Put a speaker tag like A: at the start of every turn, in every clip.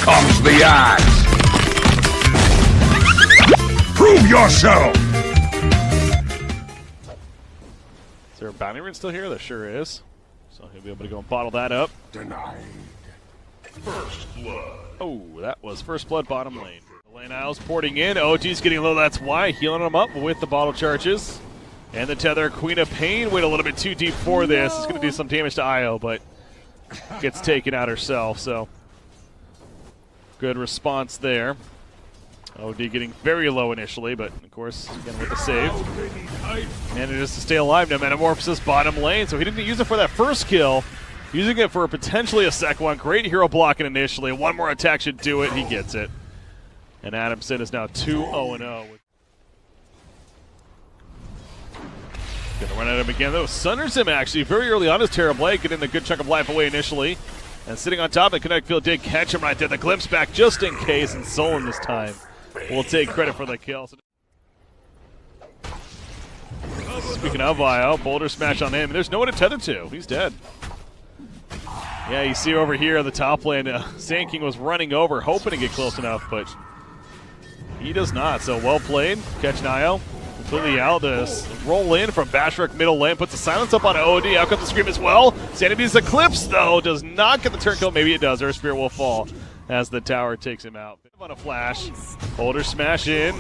A: comes the axe! Prove yourself!
B: Is there a bounty rune still here? There sure is. So he'll be able to go and bottle that up.
A: Denied. First blood.
B: Oh, that was first blood bottom lane. The lane Isles porting in. OG's getting low, that's why. Healing him up with the bottle charges. And the tether, Queen of Pain went a little bit too deep for this. It's going to do some damage to Io, but gets taken out herself, so good response there. OD getting very low initially, but of course, again with the save. Manages to stay alive now. Metamorphosis bottom lane, so he didn't use it for that first kill. Using it for potentially a second one. Great hero blocking initially. One more attack should do it. He gets it. And Adamson is now 2-0-0. Gonna run at him again, though. Sunders him, actually, very early on his Terrorblade, getting a good chunk of life away initially. And sitting on top of the Connect Field did catch him right there. The glimpse back just in case, and Solon this time will take credit for the kill. Speaking of Io, Boulder Smash on him. There's no one to tether to. He's dead. Yeah, you see over here on the top lane, Sand King was running over, hoping to get close enough, but he does not. So well played. Catching Io. Completely out. This roll in from Bashrik middle lane. Puts the silence up on OD. Out comes the scream as well. Sanity's Eclipse, though, does not get the turn kill. Maybe it does. Her Spirit will fall as the tower takes him out. On a flash. Boulder Smash in.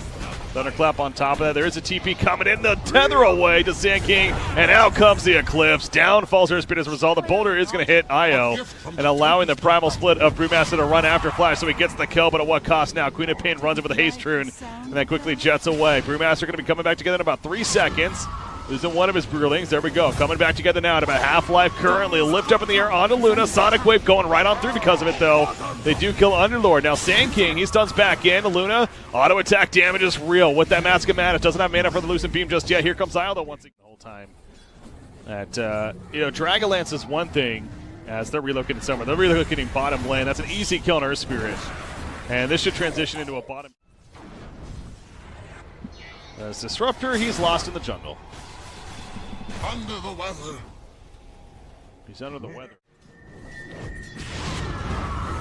B: Thunderclap on top of that. There is a TP coming in. The tether away to Sand King. And out comes the Eclipse. Down falls her Spirit as a result. The Boulder is going to hit Io. And allowing the primal split of Brewmaster to run after Flash. So he gets the kill, but at what cost now? Queen of Pain runs it with a haste rune. And then quickly jets away. Brewmaster going to be coming back together in about 3 seconds. Losing one of his Brewlings. There we go. Coming back together now at about half-life currently. Lift up in the air onto Luna. Sonic Wave going right on through because of it, though. They do kill Underlord. Now Sand King, he stuns back in. Luna, auto attack damage is real with that Mask of Mana. Doesn't have mana for the Lucent Beam just yet. Here comes Io, though, once again the whole time. Dragonlance is one thing as they're relocating somewhere. They're relocating bottom lane. That's an easy kill on Earth Spirit. And this should transition into a bottom. As Disruptor, he's lost in the jungle.
A: Under the weather.
B: He's under the weather.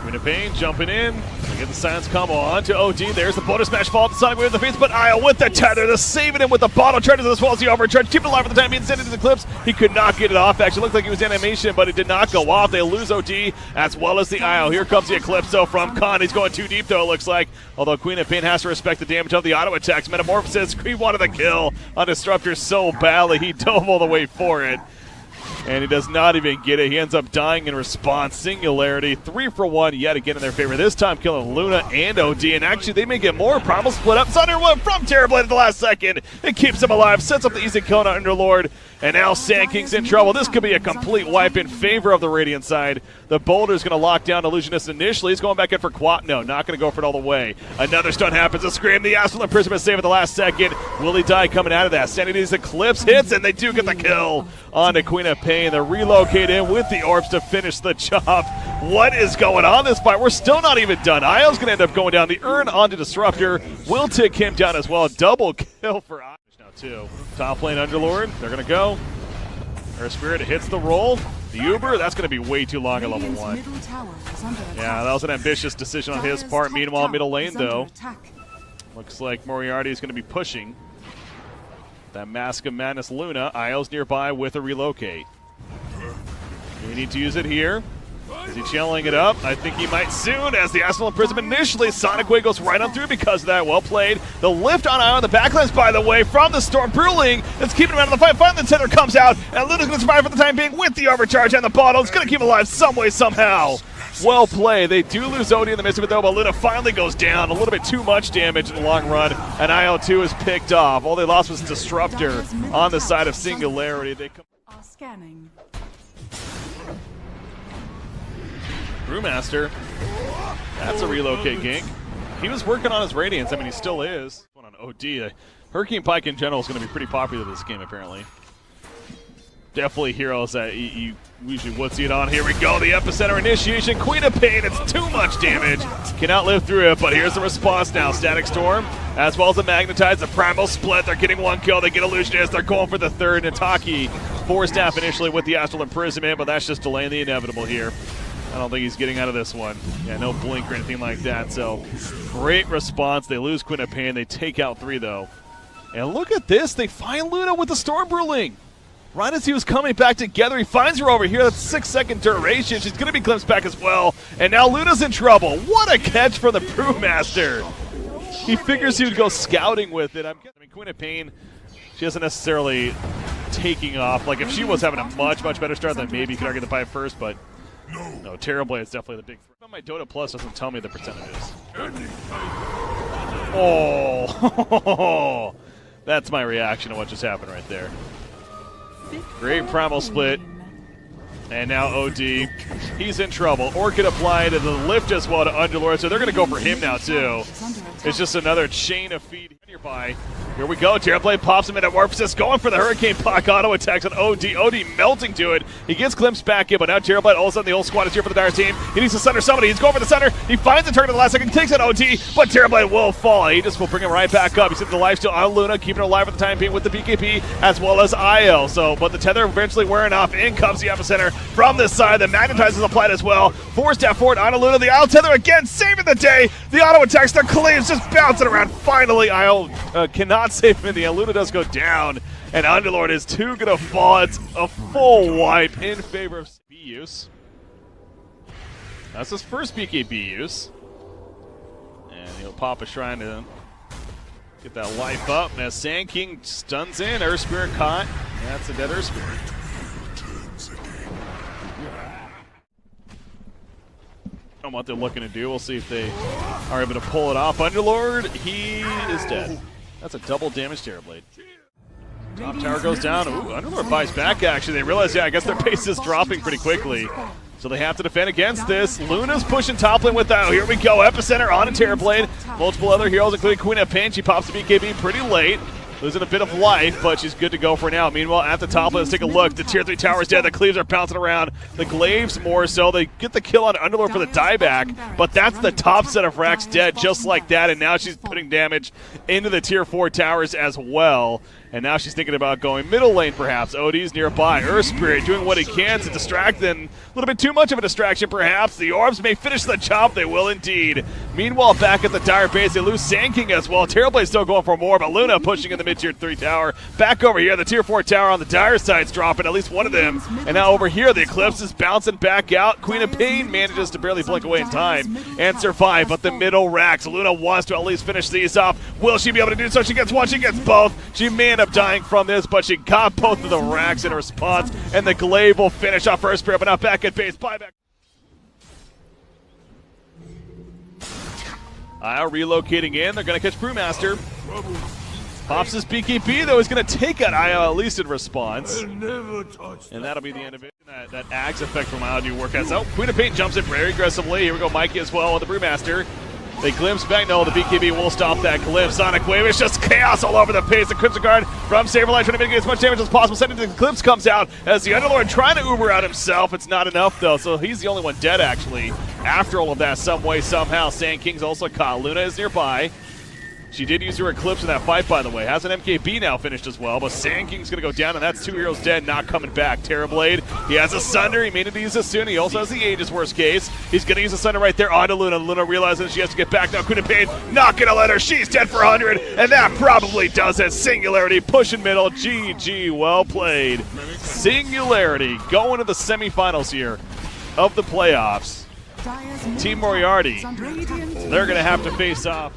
B: Queen of Pain jumping in. They get the silence combo on to OD. There's the bonus smash fall. The Sonic Wave in the face, but Io with the tether. The saving him with the bottle charges as well as the overcharge. Keep it alive for the time being. Sent into the clips. He could not get it off. Actually, looked like he was in animation, but it did not go off. They lose OD as well as the Io. Here comes the Eclipse, though, from Khan. He's going too deep, though, it looks like. Although Queen of Pain has to respect the damage of the auto attacks. Metamorphosis, Creed wanted the kill on Disruptor so badly. He dove all the way for it. And he does not even get it. He ends up dying in response. Singularity, 3 for 1 yet again in their favor. This time killing Luna and OD. And actually, they may get more. Primal split up. Thunder one from Terrorblade at the last second. It keeps him alive. Sets up the easy kill on Underlord. And now Sand King's in trouble. This could be a complete wipe in favor of the Radiant side. The Boulder's going to lock down Illusionist initially. He's going back in for Quat. No, not going to go for it all the way. Another stun happens. A scream. The Astral Imprisonment save at the last second. Will he die coming out of that? Sanity's Eclipse hits, and they do get the kill on the Queen of Pain. They're relocated with the orbs to finish the job. What is going on in this fight? We're still not even done. Io's going to end up going down. The urn onto Disruptor will tick him down as well. Double kill for Io now, too. Top lane Underlord. They're going to go. Her Spirit hits the roll. The Uber, that's going to be way too long at level 1. Yeah, that was an ambitious decision on his part. Meanwhile, middle lane, though, looks like Moriarty is going to be pushing that Mask of Madness Luna. Io's nearby with a relocate. We need to use it here. Is he channeling it up? I think he might soon as the Astral Imprisonment initially. Sonic Wave goes right on through because of that. Well played. The lift on Io on the backlines, by the way, from the Storm Brewling. It's keeping him out of the fight. Finally, the tether comes out, and Luna's going to survive for the time being with the overcharge and the bottle. It's going to keep him alive some way, somehow. Well played. They do lose OD in the midst of it, though, but Luna finally goes down. A little bit too much damage in the long run, and IL2 is picked off. All they lost was Disruptor on the side of Singularity. They come.
C: Scanning.
B: Brewmaster, that's a relocate gank. He was working on his Radiance. I mean, he still is. On OD, Hurricane Pike in general is going to be pretty popular this game, apparently. Definitely heroes that you usually would see it on. Here we go, the Epicenter initiation. Queen of Pain, it's too much damage. Cannot live through it, but here's the response now. Static Storm, as well as the Magnetize, the Primal Split. They're getting 1 kill. They get Illusionist. They're going for the third. Nataki, 4 staff initially with the Astral Imprisonment, but that's just delaying the inevitable here. I don't think he's getting out of this one. Yeah, no blink or anything like that. So great response. They lose Queen of Pain. They take out 3 though. And look at this. They find Luna with the Storm Brewing. Right as he was coming back together, he finds her over here. That's 6-second duration. She's going to be glimpsed back as well. And now Luna's in trouble. What a catch from the Brewmaster. He figures he would go scouting with it. I mean, Queen of Pain, she isn't necessarily taking off. Like, if she was having a much, much better start, then maybe you could argue the 5 first, but no, Terrorblade is definitely the big threat. My Dota Plus doesn't tell me the percentages. Oh, that's my reaction to what just happened right there. Great primal split. And now OD, he's in trouble. Orchid applied to the lift as well to Underlord, so they're going to go for him now too. It's just another chain of feed nearby. Here we go, Terrorblade pops him into Morphosis, going for the Hurricane Puck auto attacks on OD. OD melting to it. He gets glimpsed back in, but now Terrorblade, all of a sudden the whole squad is here for the Dire team. He needs to center somebody. He's going for the center. He finds the target at the last second, takes out OD, but Terrorblade will fall. He just will bring him right back up. He's in the lifesteal on Luna, keeping her alive for the time being with the BKP as well as IL. So, but the tether eventually wearing off. In comes the epicenter from this side. The magnetize is applied as well. 4-step forward on Luna. The IL tether again, saving the day. The auto attacks, the claims just bouncing around. Finally, IL cannot save him in the end. Luna does go down, and Underlord is too going to fall. It's a full wipe in favor of B use. That's his first BKB use. And he'll pop a shrine to get that life up. Now Sand King stuns in. Earth Spirit caught. That's a dead Earth Spirit. I don't know what they're looking to do. We'll see if they are able to pull it off. Underlord, he is dead. That's a double damage Terrorblade. Top tower goes down. Ooh, Underlord buys back actually. They realize, yeah, I guess their pace is dropping pretty quickly. So they have to defend against this. Luna's pushing top lane with that. Here we go. Epicenter on a Terrorblade. Multiple other heroes, including Queen of Pain. She pops the BKB pretty late. Losing a bit of life, but she's good to go for now. Meanwhile, at the top, let's take a look. The tier 3 tower is dead. The cleaves are bouncing around. The glaives more so. They get the kill on Underlord for the dieback, but that's the top set of racks dead just like that, and now she's putting damage into the tier 4 towers as well. And now she's thinking about going middle lane, perhaps. OD's nearby. Earth Spirit doing what he can to distract them. A little bit too much of a distraction, perhaps. The orbs may finish the job. They will indeed. Meanwhile, back at the Dire base, they lose Sand King as well. Terrorblade's still going for more, but Luna pushing in the mid-tier 3 tower. Back over here, the tier 4 tower on the Dire side's dropping, at least one of them. And now over here, the Eclipse is bouncing back out. Queen of Pain manages to barely blink away in time and survive, but the middle racks. Luna wants to at least finish these off. Will she be able to do so? She gets one, she gets both. She may end up dying from this, but she got both of the racks in response, and the glaive will finish off Earth Spirit, but now back at base. Buyback. Relocating in. They're going to catch Brewmaster. Pops his BKB, though. He's going to take out IO, at least in response. And that'll be the end of it. That Axe effect from IO do work out. So Queen of Pain jumps in very aggressively. Here we go, Mikey as well with the Brewmaster. They glimpse back. No, the BKB will stop that glimpse. Sonic Wave. It's just chaos all over the pace. The Crimson Guard from Saberlight trying to mitigate as much damage as possible. Sending the glimpse comes out as the Underlord trying to Uber out himself. It's not enough, though, so he's the only one dead, actually. After all of that, some way, somehow, Sand King's also caught. Luna is nearby. She did use her Eclipse in that fight, by the way. Has an MKB now finished as well, but Sand King's going to go down, and that's 2 heroes dead, not coming back. Terrorblade, he has a Sunder. He may need to use this soon. He also has the Aegis, worst case. He's going to use the Sunder right there onto Luna. Luna realizes she has to get back now. Queen of Pain not going to let her. She's dead for 100, and that probably does it. Singularity pushing middle. GG, well played. Singularity going to the semifinals here of the playoffs. Team Moriarty, they're going to have to face off.